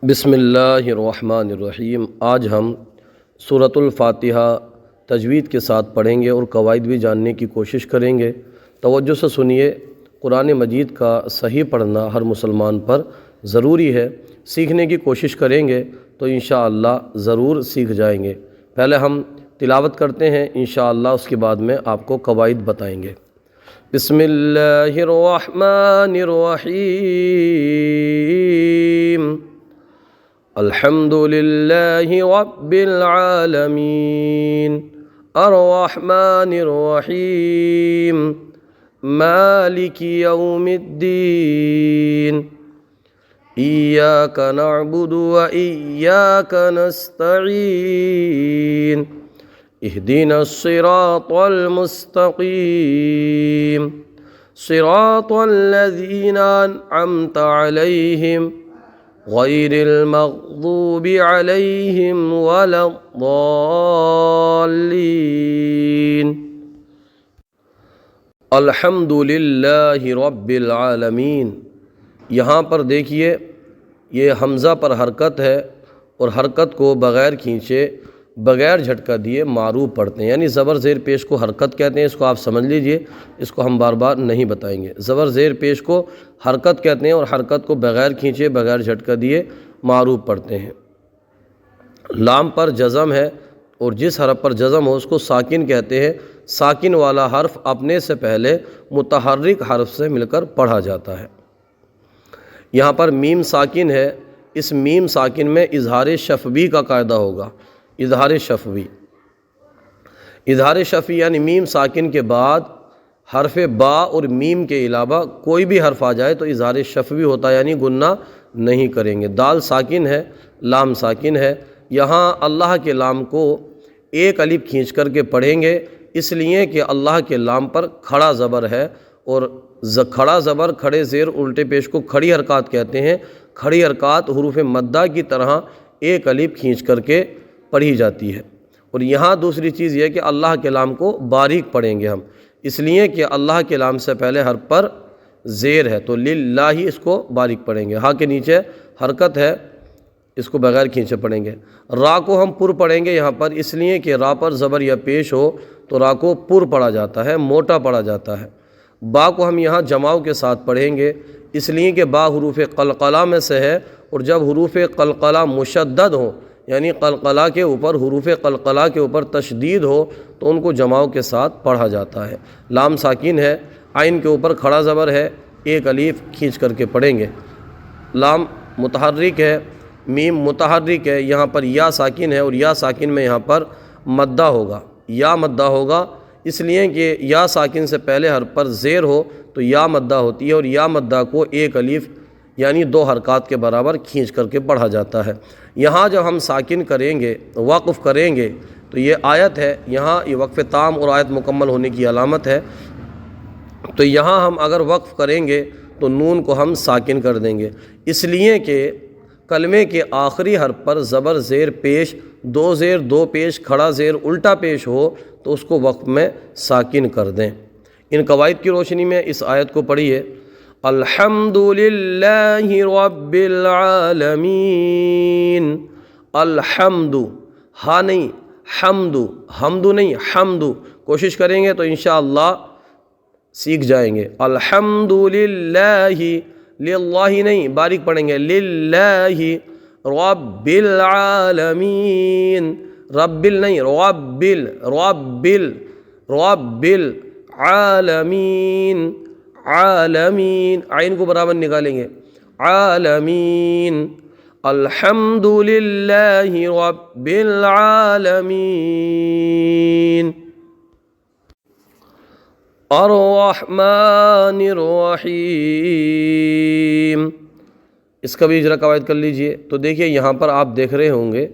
بسم اللہ الرحمن الرحیم۔ آج ہم سورۃ الفاتحہ تجوید کے ساتھ پڑھیں گے اور قواعد بھی جاننے کی کوشش کریں گے۔ توجہ سے سنیے، قرآن مجید کا صحیح پڑھنا ہر مسلمان پر ضروری ہے۔ سیکھنے کی کوشش کریں گے تو انشاءاللہ ضرور سیکھ جائیں گے۔ پہلے ہم تلاوت کرتے ہیں، انشاءاللہ اس کے بعد میں آپ کو قواعد بتائیں گے۔ بسم اللہ الرحمن الرحیم۔ الحمد للہ رب العالمین الرحمن الرحیم مالک یوم الدین ایاک نعبد و ایاک نستعین اہدنا الصراط المستقیم صراط الذین انعمت علیہم غیر المغضوب علیہم ولا الضالین۔ الحمد للہ رب العالمین۔ یہاں پر دیکھیے، یہ حمزہ پر حرکت ہے اور حرکت کو بغیر کھینچے، بغیر جھٹکا دیے معروف پڑھتے ہیں، یعنی زبر زیر پیش کو حرکت کہتے ہیں۔ اس کو آپ سمجھ لیجئے، اس کو ہم بار بار نہیں بتائیں گے۔ زبر زیر پیش کو حرکت کہتے ہیں اور حرکت کو بغیر کھینچے، بغیر جھٹکا دیے معروف پڑھتے ہیں۔ لام پر جزم ہے اور جس حرف پر جزم ہو اس کو ساکن کہتے ہیں۔ ساکن والا حرف اپنے سے پہلے متحرک حرف سے مل کر پڑھا جاتا ہے۔ یہاں پر میم ساکن ہے، اس میم ساکن میں اظہار شفوی کا قاعدہ ہوگا۔ اظہار شفوی، اظہار شفوی یعنی میم ساکن کے بعد حرف با اور میم کے علاوہ کوئی بھی حرف آ جائے تو اظہار شفوی ہوتا ہے، یعنی گنہ نہیں کریں گے۔ دال ساکن ہے، لام ساکن ہے۔ یہاں اللہ کے لام کو ایک الف کھینچ کر کے پڑھیں گے، اس لیے کہ اللہ کے لام پر کھڑا زبر ہے، اور کھڑا زبر کھڑے زیر الٹے پیش کو کھڑی حرکات کہتے ہیں۔ کھڑی حرکات حروف مدہ کی طرح ایک الف کھینچ کر کے پڑھی جاتی ہے۔ اور یہاں دوسری چیز یہ ہے کہ اللہ کے لام کو باریک پڑھیں گے ہم، اس لیے کہ اللہ کے لام سے پہلے حرف پر زیر ہے تو للہ ہی اس کو باریک پڑھیں گے۔ ہاں کے نیچے حرکت ہے، اس کو بغیر کھینچے پڑھیں گے۔ را کو ہم پر پڑھیں گے یہاں پر، اس لیے کہ را پر زبر یا پیش ہو تو را کو پر پڑھا جاتا ہے، موٹا پڑھا جاتا ہے۔ با کو ہم یہاں جماؤ کے ساتھ پڑھیں گے، اس لیے کہ با حروف قلقلہ میں سے ہے، اور جب حروف قلقلہ مشدد ہوں، یعنی قلقلہ کے اوپر، حروف قلقلہ کے اوپر تشدید ہو تو ان کو جماؤ کے ساتھ پڑھا جاتا ہے۔ لام ساکن ہے، عین کے اوپر کھڑا زبر ہے، ایک الف کھینچ کر کے پڑھیں گے۔ لام متحرک ہے، میم متحرک ہے، یہاں پر یا ساکن ہے، اور یا ساکن میں یہاں پر مدہ ہوگا، یا مدہ ہوگا، اس لیے کہ یا ساکن سے پہلے حرف پر زیر ہو تو یا مدہ ہوتی ہے، اور یا مدہ کو ایک الف یعنی دو حرکات کے برابر کھینچ کر کے پڑھا جاتا ہے۔ یہاں جب ہم ساکن کریں گے، وقف کریں گے، تو یہ آیت ہے، یہاں یہ وقف تام اور آیت مکمل ہونے کی علامت ہے۔ تو یہاں ہم اگر وقف کریں گے تو نون کو ہم ساکن کر دیں گے، اس لیے کہ کلمے کے آخری حرف پر زبر زیر پیش، دو زیر دو پیش، کھڑا زیر الٹا پیش ہو تو اس کو وقف میں ساکن کر دیں۔ ان قواعد کی روشنی میں اس آیت کو پڑھیے۔ الحمد للہ رب العالمین۔ الحمد، ہاں نہیں حمد، حمد نہیں حمد، کوشش کریں گے تو انشاءاللہ سیکھ جائیں گے۔ الحمد للہ، للہ نہیں باریک پڑھیں گے، للہ رب العالمین، رب نہیں رب رب رب العالمین، عالمین عین کو برابر نکالیں گے، عالمین۔ الحمد للہ رب العالمین الرحمن الرحیم۔ اس کا بھی اجرا قواعد کر لیجئے۔ تو دیکھیے یہاں پر آپ دیکھ رہے ہوں گے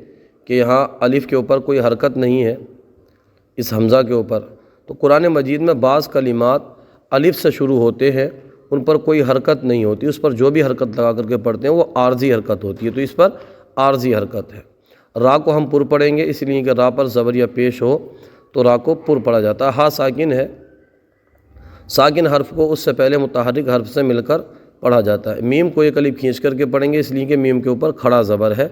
کہ یہاں الف کے اوپر کوئی حرکت نہیں ہے، اس حمزہ کے اوپر۔ تو قرآن مجید میں بعض کلمات الف سے شروع ہوتے ہیں، ان پر کوئی حرکت نہیں ہوتی، اس پر جو بھی حرکت لگا کر کے پڑھتے ہیں وہ عارضی حرکت ہوتی ہے، تو اس پر عارضی حرکت ہے۔ را کو ہم پر پڑھیں گے، اس لیے کہ را پر زبر یا پیش ہو تو را کو پر پڑھا جاتا ہے۔ ہا ساکن ہے، ساکن حرف کو اس سے پہلے متحرک حرف سے مل کر پڑھا جاتا ہے۔ میم کو ایک الف کھینچ کر کے پڑھیں گے اس لیے کہ میم کے اوپر کھڑا زبر ہے،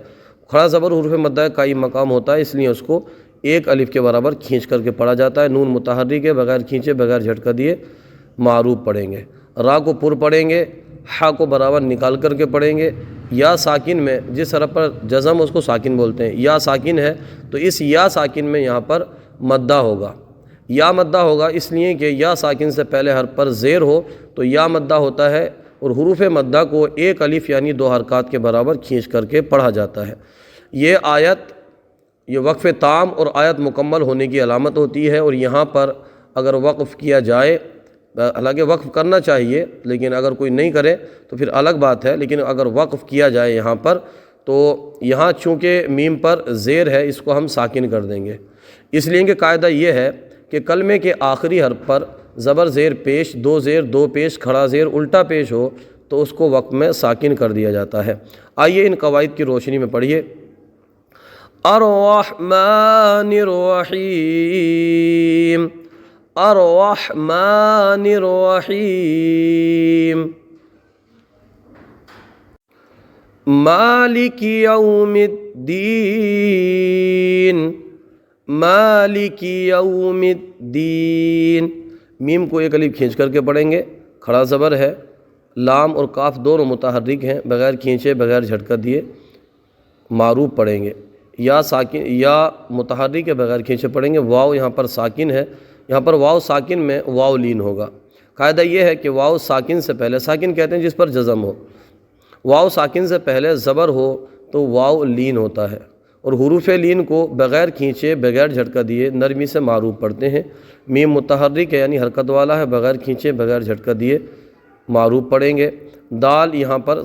کھڑا زبر حروف مدہ کا قائم مقام ہوتا ہے، اس لیے اس کو ایک الف کے برابر کھینچ کر کے پڑھا جاتا ہے۔ نون متحرک ہے، بغیر کھینچے بغیر جھٹکا دیے معروف پڑھیں گے۔ را کو پر پڑھیں گے، ہا کو برابر نکال کر کے پڑھیں گے۔ یا ساکن میں جس حرف پر جزم اس کو ساکن بولتے ہیں، یا ساکن ہے تو اس یا ساکن میں یہاں پر مدہ ہوگا، یا مدہ ہوگا اس لیے کہ یا ساکن سے پہلے حرف پر زیر ہو تو یا مدہ ہوتا ہے، اور حروف مدہ کو ایک الف یعنی 2 حرکات کے برابر کھینچ کر کے پڑھا جاتا ہے۔ یہ آیت، یہ وقف تام اور آیت مکمل ہونے کی علامت ہوتی ہے، اور یہاں پر اگر وقف کیا جائے، حالانکہ وقف کرنا چاہیے لیکن اگر کوئی نہیں کرے تو پھر الگ بات ہے، لیکن اگر وقف کیا جائے یہاں پر تو یہاں چونکہ میم پر زیر ہے اس کو ہم ساکن کر دیں گے، اس لیے کہ قاعدہ یہ ہے کہ کلمے کے آخری حرف پر زبر زیر پیش، 2 زیر 2 پیش، کھڑا زیر الٹا پیش ہو تو اس کو وقت میں ساکن کر دیا جاتا ہے۔ آئیے ان قواعد کی روشنی میں پڑھیے۔ الرحمن الرحیم، الرحمن الرحیم، مالک یوم الدین، مالک یوم الدین۔ میم کو ایک الف کھینچ کر کے پڑھیں گے، کھڑا زبر ہے، لام اور کاف دونوں متحرک ہیں، بغیر کھینچے بغیر جھٹکا دیے معروف پڑھیں گے۔ یا ساکن، یا متحرک ہے بغیر کھینچے پڑھیں گے۔ واو یہاں پر ساکن ہے، یہاں پر واو ساکن میں واو لین ہوگا۔ قاعدہ یہ ہے کہ واو ساکن سے پہلے، ساکن کہتے ہیں جس پر جزم ہو، واو ساکن سے پہلے زبر ہو تو واو لین ہوتا ہے، اور حروف لین کو بغیر کھینچے بغیر جھٹکا دیے نرمی سے معروف پڑھتے ہیں۔ میم متحرک ہے یعنی حرکت والا ہے، بغیر کھینچے بغیر جھٹکا دیے معروف پڑھیں گے۔ دال یہاں پر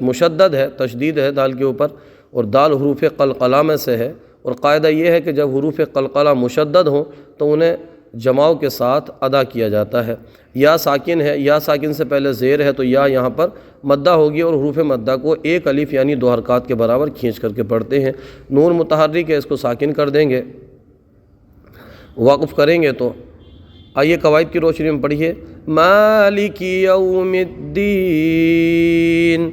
مشدد ہے، تشدید ہے دال کے اوپر، اور دال حروف قلقلہ میں سے ہے، اور قاعدہ یہ ہے کہ جب حروف قلقلہ مشدد ہوں تو انہیں جماؤ کے ساتھ ادا کیا جاتا ہے۔ یا ساکن ہے، یا ساکن سے پہلے زیر ہے تو یا یہاں پر مدہ ہوگی، اور حروف مدہ کو ایک الف یعنی 2 حرکات کے برابر کھینچ کر کے پڑھتے ہیں۔ نون متحرک ہے، اس کو ساکن کر دیں گے، وقف کریں گے تو آئیے قواعد کی روشنی میں پڑھیے۔ مالک یوم الدین،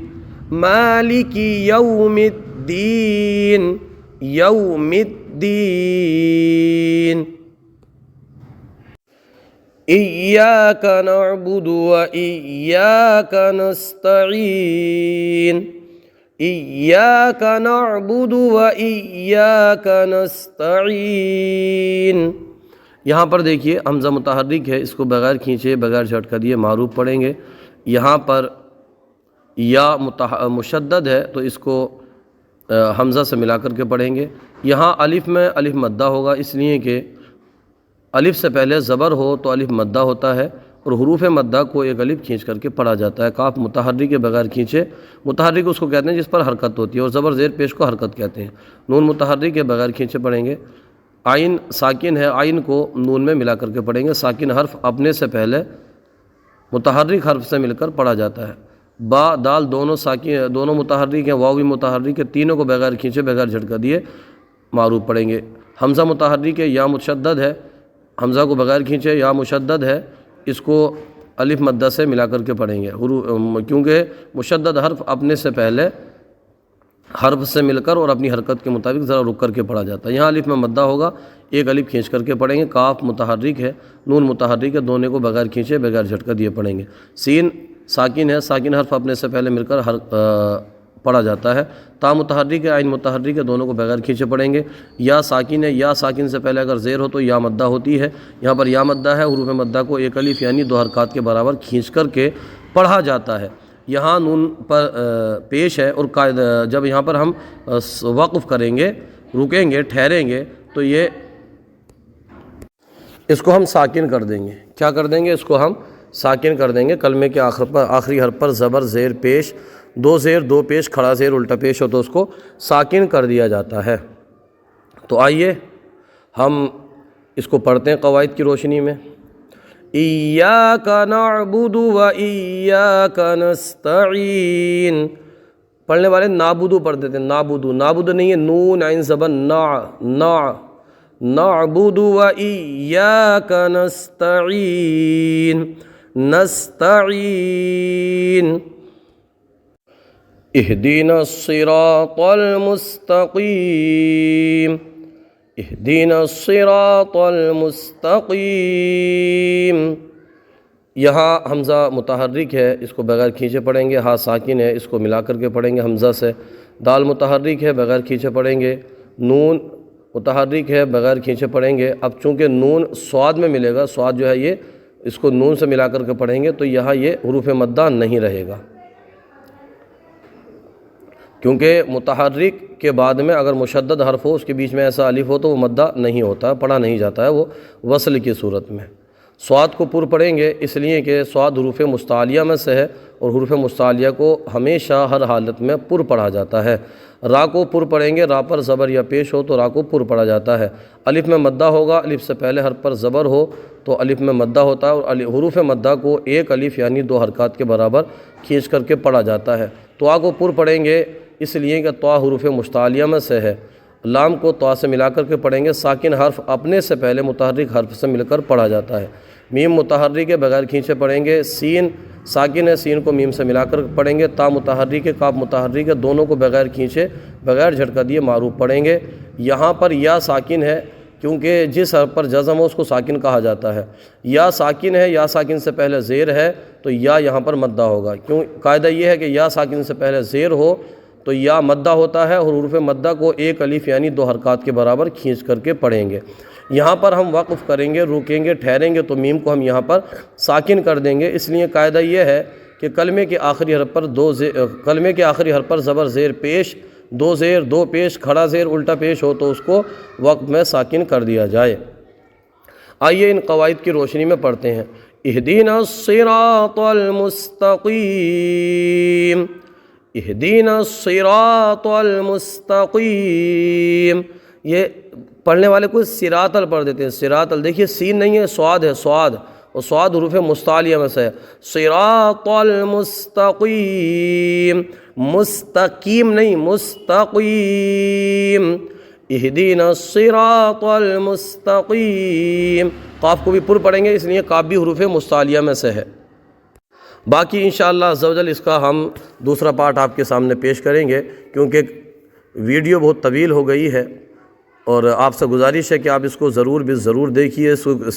مالک یوم الدین، یوم الدین، ایاک نعبد و ایاک نستعین، ایاک نعبد و ایاک نستعین۔ یہاں پر دیکھیے حمزہ متحرک ہے، اس کو بغیر کھینچے بغیر جھٹکا دیے معروف پڑھیں گے۔ یہاں پر یا مشدد ہے تو اس کو حمزہ سے ملا کر کے پڑھیں گے۔ یہاں الف میں الف مدہ ہوگا، اس لیے کہ الف سے پہلے زبر ہو تو الف مدہ ہوتا ہے، اور حروف مدہ کو ایک الف کھینچ کر کے پڑھا جاتا ہے۔ کاف متحرک کے بغیر کھینچے، متحرک اس کو کہتے ہیں جس پر حرکت ہوتی ہے، اور زبر زیر پیش کو حرکت کہتے ہیں۔ نون متحرک کے بغیر کھینچے پڑھیں گے۔ عین ساکن ہے، عین کو نون میں ملا کر کے پڑھیں گے۔ ساکن حرف اپنے سے پہلے متحرک حرف سے مل کر پڑھا جاتا ہے۔ با دال دونوں ساکن، دونوں متحرک ہیں، واو بھی متحرک ہے، تینوں کو بغیر کھینچے بغیر جھٹکا دیے معروف پڑھیں گے۔ حمزہ متحرک ہے، یا مشدد ہے، حمزہ کو بغیر کھینچے یا مشدد ہے، اس کو الف مدہ سے ملا کر کے پڑھیں گے، کیونکہ مشدد حرف اپنے سے پہلے حرف سے مل کر اور اپنی حرکت کے مطابق ذرا رک کر کے پڑھا جاتا ہے۔ یہاں الف میں مدہ ہوگا، ایک الف کھینچ کر کے پڑھیں گے۔ کاف متحرک ہے، نون متحرک ہے، دونوں کو بغیر کھینچے بغیر جھٹکا دیے پڑھیں گے۔ سین ساکن ہے، ساکن حرف اپنے سے پہلے مل کر پڑھا جاتا ہے۔ تا متحرک ہے، عین متحرک ہے، دونوں کو بغیر کھینچے پڑھیں گے۔ یا ساکن ہے، یا ساکن سے پہلے اگر زیر ہو تو یا مدہ ہوتی ہے، یہاں پر یا مدہ ہے، حروف مدہ کو ایک الف یعنی 2 حرکات کے برابر کھینچ کر کے پڑھا جاتا ہے۔ یہاں نون پر پیش ہے، اور جب یہاں پر ہم وقف کریں گے، رکیں گے، ٹھہریں گے تو یہ اس کو ہم ساکن کر دیں گے۔ کیا کر دیں گے؟ اس کو ہم ساکن کر دیں گے۔ کلمے کے آخری حرف پر زبر زیر پیش، 2 زیر 2 پیش، کھڑا زیر الٹا پیش ہو تو اس کو ساکن کر دیا جاتا ہے۔ تو آئیے ہم اس کو پڑھتے ہیں قواعد کی روشنی میں۔ ایاک نعبد و ایاک نستعین، پڑھنے والے نعبدو پڑھ دیتے ہیں، نعبدو، نعبد نہیں ہے، نون عین زبر نعبد و ایاک نستعین، نستعین اہدنا الصراط المستقیم اہدنا الصراط المستقیم۔ یہاں حمزہ متحرک ہے، اس کو بغیر کھینچے پڑھیں گے، ہاں ساکن ہے، اس کو ملا کر کے پڑھیں گے حمزہ سے۔ دال متحرک ہے، بغیر کھینچے پڑھیں گے۔ نون متحرک ہے، بغیر کھینچے پڑھیں گے۔ اب چونکہ نون صاد میں ملے گا، صاد جو ہے یہ اس کو نون سے ملا کر کے پڑھیں گے تو یہاں یہ حروف مدہ نہیں رہے گا، کیونکہ متحرک کے بعد میں اگر مشدد حرف ہو، اس کے بیچ میں ایسا الف ہو تو وہ مدہ نہیں ہوتا ہے، پڑھا نہیں جاتا ہے، وہ وصل کی صورت میں۔ صاد کو پر پڑھیں گے اس لیے کہ صاد حروف مستعلیہ میں سے ہے، اور حروف مستعلیہ کو ہمیشہ ہر حالت میں پر پڑھا جاتا ہے۔ را کو پر پڑھیں گے، را پر زبر یا پیش ہو تو را کو پر پڑھا جاتا ہے۔ الف میں مدہ ہوگا، الف سے پہلے حرف پر زبر ہو تو الف میں مدہ ہوتا ہے، اور حروف مدہ کو ایک الف یعنی 2 حرکات کے برابر کھینچ کر کے پڑھا جاتا ہے۔ طا کو پر پڑھیں گے اس لیے کہ طا حروف مستعلیہ میں سے ہے۔ لام کو طا سے ملا کر کے پڑھیں گے، ساکن حرف اپنے سے پہلے متحرک حرف سے مل کر پڑھا جاتا ہے۔ میم متحرک ہے، بغیر کھینچے پڑھیں گے۔ سین ساکن ہے، سین کو میم سے ملا کر پڑھیں گے۔ تا متحرک ہے، کاف متحرک ہے، دونوں کو بغیر کھینچے بغیر جھٹکا دیے معروف پڑھیں گے۔ یہاں پر یا ساکن ہے، کیونکہ جس حرف پر جزم ہو اس کو ساکن کہا جاتا ہے۔ یا ساکن ہے، یا ساکن سے پہلے زیر ہے تو یا یہاں پر مدہ ہوگا، کیوں؟ قاعدہ یہ ہے کہ یا ساکن سے پہلے زیر ہو تو یا مدہ ہوتا ہے، اور حروف مدہ کو ایک الف یعنی 2 حرکات کے برابر کھینچ کر کے پڑھیں گے۔ یہاں پر ہم وقف کریں گے، رکیں گے، ٹھہریں گے تو میم کو ہم یہاں پر ساکن کر دیں گے۔ اس لیے قاعدہ یہ ہے کہ کلمے کے آخری حرف پر زبر زیر پیش، 2 زیر 2 پیش، کھڑا زیر الٹا پیش ہو تو اس کو وقت میں ساکن کر دیا جائے۔ آئیے ان قواعد کی روشنی میں پڑھتے ہیں۔ اہدنا الصراط المستقیم، اہدنا الصراط المستقیم۔ یہ پڑھنے والے کو صراط پڑھ دیتے ہیں، صراط، دیکھیے سین نہیں ہے، صاد ہے، صاد، اور صاد حروف مستعلیہ میں سے ہے۔ صراط المستقیم، مستقیم نہیں، مستقیم۔ اہدنا الصراط المستقیم، قاف کو بھی پر پڑھیں گے، اس لیے قاف بھی حروف مستعلیہ میں سے ہے۔ باقی انشاءاللہ عز و جل اس کا ہم دوسرا پارٹ آپ کے سامنے پیش کریں گے، کیونکہ ویڈیو بہت طویل ہو گئی ہے، اور آپ سے گزارش ہے کہ آپ اس کو ضرور دیکھیے،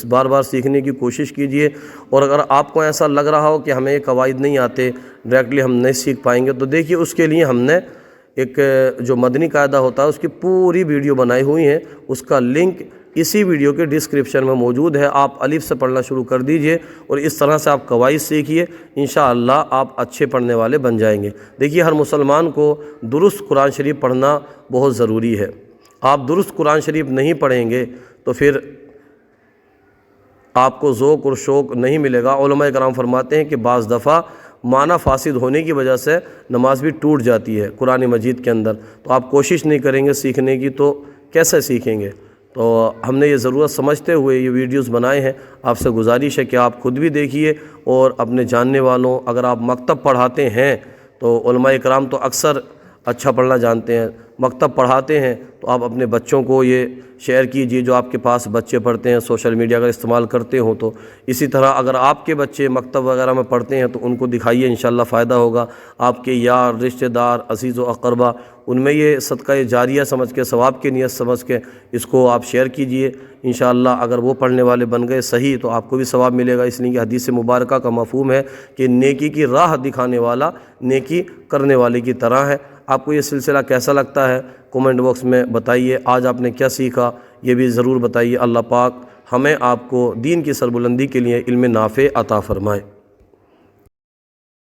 بار بار سیکھنے کی کوشش کیجئے۔ اور اگر آپ کو ایسا لگ رہا ہو کہ ہمیں یہ قواعد نہیں آتے، ڈائریکٹلی ہم نہیں سیکھ پائیں گے، تو دیکھیے اس کے لیے ہم نے ایک جو مدنی قاعدہ ہوتا ہے اس کی پوری ویڈیو بنائی ہوئی ہیں، اس کا لنک اسی ویڈیو کے ڈسکرپشن میں موجود ہے۔ آپ الف سے پڑھنا شروع کر دیجئے اور اس طرح سے آپ قواعد سیکھیے، انشاءاللہ آپ اچھے پڑھنے والے بن جائیں گے۔ دیکھیے ہر مسلمان کو درست قرآن شریف پڑھنا بہت ضروری ہے۔ آپ درست قرآن شریف نہیں پڑھیں گے تو پھر آپ کو ذوق اور شوق نہیں ملے گا۔ علماء کرام فرماتے ہیں کہ بعض دفعہ معنی فاسد ہونے کی وجہ سے نماز بھی ٹوٹ جاتی ہے قرآن مجید کے اندر، تو آپ کوشش نہیں کریں گے سیکھنے کی تو کیسے سیکھیں گے؟ تو ہم نے یہ ضرورت سمجھتے ہوئے یہ ویڈیوز بنائے ہیں۔ آپ سے گزارش ہے کہ آپ خود بھی دیکھیے اور اپنے جاننے والوں، اگر آپ مکتب پڑھاتے ہیں تو علماء کرام تو اکثر اچھا پڑھنا جانتے ہیں، مکتب پڑھاتے ہیں تو آپ اپنے بچوں کو یہ شیئر کیجئے، جو آپ کے پاس بچے پڑھتے ہیں، سوشل میڈیا اگر استعمال کرتے ہوں تو۔ اسی طرح اگر آپ کے بچے مکتب وغیرہ میں پڑھتے ہیں تو ان کو دکھائیے، انشاءاللہ فائدہ ہوگا۔ آپ کے یار، رشتہ دار، عزیز و اقربا، ان میں یہ صدقہ جاریہ سمجھ کے، ثواب کی نیت سمجھ کے اس کو آپ شیئر کیجئے۔ انشاءاللہ اگر وہ پڑھنے والے بن گئے صحیح تو آپ کو بھی ثواب ملے گا، اس لیے کہ حدیث مبارکہ کا مفہوم ہے کہ نیکی کی راہ دکھانے والا نیکی کرنے والے کی طرح ہے۔ آپ کو یہ سلسلہ کیسا لگتا ہے کومنٹ باکس میں بتائیے۔ آج آپ نے کیا سیکھا یہ بھی ضرور بتائیے۔ اللہ پاک ہمیں آپ کو دین کی سربلندی کے لیے علم نافع عطا فرمائے۔